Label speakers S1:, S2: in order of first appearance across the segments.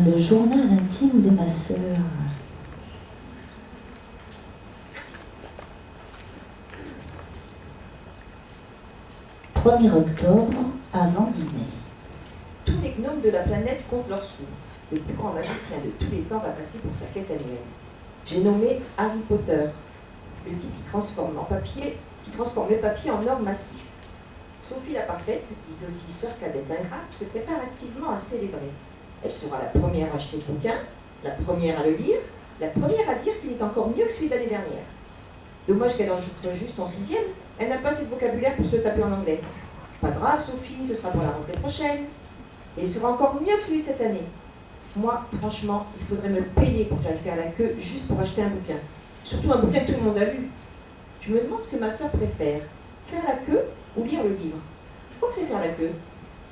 S1: le journal intime de ma sœur. « 1er octobre, avant dîner.
S2: Tous les gnomes de la planète comptent leurs sous. Le plus grand magicien de tous les temps va passer pour sa quête annuelle. J'ai nommé Harry Potter, le type qui transforme le papier en or massif. Sophie la parfaite, dite aussi sœur cadette ingrate, se prépare activement à célébrer. Elle sera la première à acheter le bouquin, la première à le lire, la première à dire qu'il est encore mieux que celui de l'année dernière. Dommage qu'elle en joue juste en 6e, elle n'a pas assez de vocabulaire pour se taper en anglais. Pas grave Sophie, ce sera pour la rentrée prochaine. Et il sera encore mieux que celui de cette année. Moi, franchement, il faudrait me payer pour que j'aille faire la queue juste pour acheter un bouquin. Surtout un bouquin que tout le monde a lu. Je me demande ce que ma sœur préfère, faire la queue ou lire le livre. Je crois que c'est faire la queue.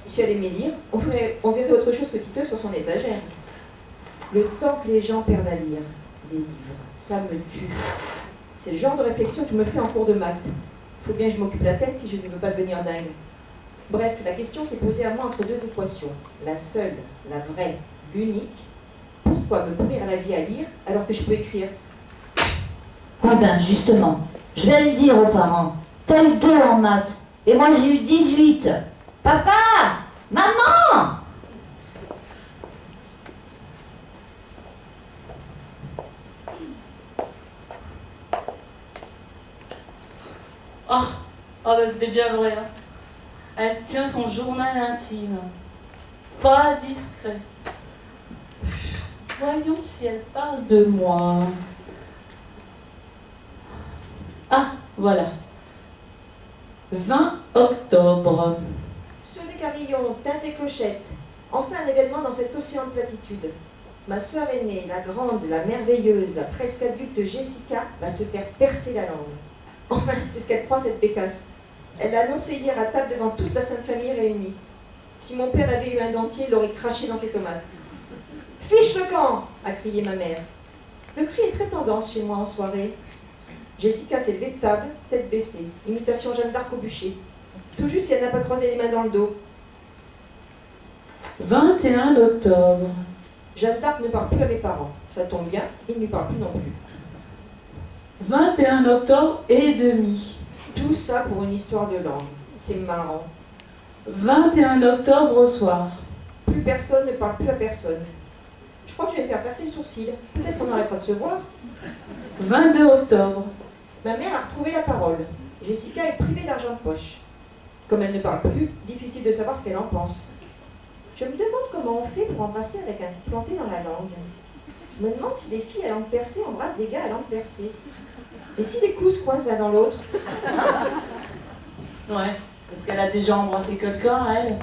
S2: Si elle aimait lire, on verrait autre chose que Titeuf sur son étagère. Le temps que les gens perdent à lire des livres, ça me tue. C'est le genre de réflexion que je me fais en cours de maths. Il faut bien que je m'occupe la tête si je ne veux pas devenir dingue. Bref, la question s'est posée à moi entre deux équations. La seule, la vraie, l'unique. Pourquoi me pourrir la vie à lire alors que je peux écrire?
S1: Ah ben justement, je vais le dire aux parents. T'as eu 2 en maths, et moi j'ai eu 18. Papa! Maman!
S3: Oh, bah c'était bien vrai. Hein. Elle tient son journal intime. Pas discret. Voyons si elle parle de moi. Ah, voilà. 20 octobre.
S2: Ceux des carillons, teinte des clochettes. Enfin un événement dans cet océan de platitudes. Ma sœur aînée, la grande, la merveilleuse, la presque adulte Jessica, va se faire percer la langue. Enfin, c'est ce qu'elle croit, cette bécasse. Elle l'a annoncé hier à table devant toute la Sainte Famille réunie. Si mon père avait eu un dentier, il l'aurait craché dans ses tomates. « Fiche le camp !» a crié ma mère. Le cri est très tendance chez moi en soirée. Jessica s'est levée de table, tête baissée, imitation Jeanne d'Arc au bûcher. Tout juste si elle n'a pas croisé les mains dans le dos.
S3: 21 octobre.
S2: Jeanne d'Arc ne parle plus à mes parents. Ça tombe bien, ils ne lui parlent plus non plus.
S3: 21 octobre et demi.
S2: Tout ça pour une histoire de langue. C'est marrant.
S3: 21 octobre au soir.
S2: Plus personne ne parle plus à personne. Je crois que je vais me faire percer le sourcil. Peut-être qu'on arrêtera de se voir.
S3: 22 octobre.
S2: Ma mère a retrouvé la parole. Jessica est privée d'argent de poche. Comme elle ne parle plus, difficile de savoir ce qu'elle en pense. Je me demande comment on fait pour embrasser avec un planté dans la langue. Je me demande si les filles à langue percée embrassent des gars à langue percée. Et si les coups se coincent l'un dans l'autre?
S3: Ouais, parce qu'elle a déjà embrassé quelqu'un, elle.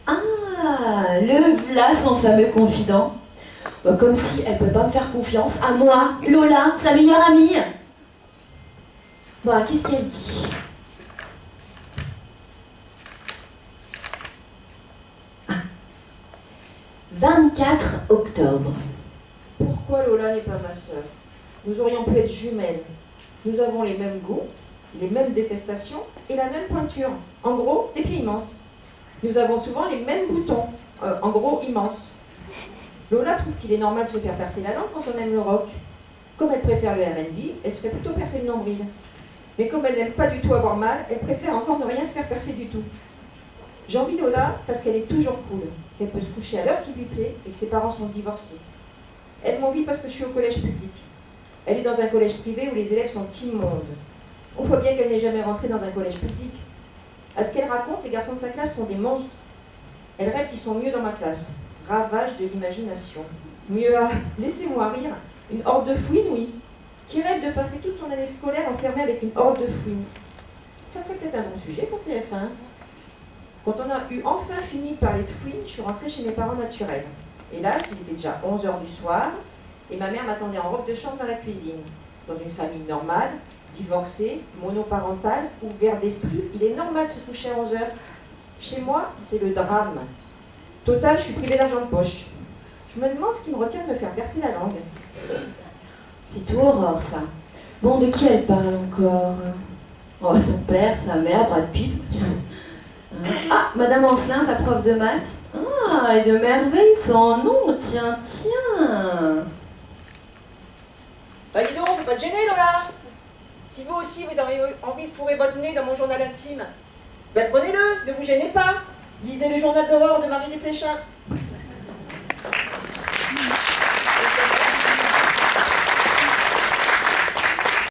S4: Ah, le v'là son fameux confident. Comme si elle peut pas me faire confiance à moi, Lola, sa meilleure amie. Bon, qu'est-ce qu'elle dit? Ah. 24 octobre.
S2: Pourquoi Lola n'est pas ma sœur? Nous aurions pu être jumelles. Nous avons les mêmes goûts, les mêmes détestations et la même pointure. En gros, des pieds immenses. Nous avons souvent les mêmes boutons, en gros immenses. Lola trouve qu'il est normal de se faire percer la langue quand on aime le rock. Comme elle préfère le R&B, elle se fait plutôt percer le nombril. Mais comme elle n'aime pas du tout avoir mal, elle préfère encore ne rien se faire percer du tout. J'envie Lola parce qu'elle est toujours cool, qu'elle peut se coucher à l'heure qui lui plaît et que ses parents sont divorcés. Elle m'envie parce que je suis au collège public. Elle est dans un collège privé où les élèves sont immondes. On voit bien qu'elle n'est jamais rentrée dans un collège public. À ce qu'elle raconte, les garçons de sa classe sont des monstres. Elle rêve qu'ils sont mieux dans ma classe. Ravage de l'imagination. Mieux à, laissez-moi rire, une horde de fouines, oui. Qui rêve de passer toute son année scolaire enfermée avec une horde de fouines. Ça ferait peut-être un bon sujet pour TF1. Quand on a eu enfin fini de parler de fouines, je suis rentrée chez mes parents naturels. Hélas, il était déjà 11h du soir, et ma mère m'attendait en robe de chambre dans la cuisine. Dans une famille normale, divorcée, monoparentale, ouverte d'esprit, il est normal de se coucher à 11h. Chez moi, c'est le drame. Total, je suis privée d'argent de poche. Je me demande ce qui me retient de me faire percer la langue.
S4: C'est tout Aurore, ça. Bon, de qui elle parle encore? Oh, son père, sa mère, Brad Pitt. Ah, Madame Ancelin, sa prof de maths. Ah, et de merveille son nom, tiens, tiens.
S2: Bah dis donc, faut pas te gêner, Lola. Si vous aussi, vous avez envie de fourrer votre nez dans mon journal intime, ben prenez-le, ne vous gênez pas. Lisez le journal d'horreur de Marie Desplechin.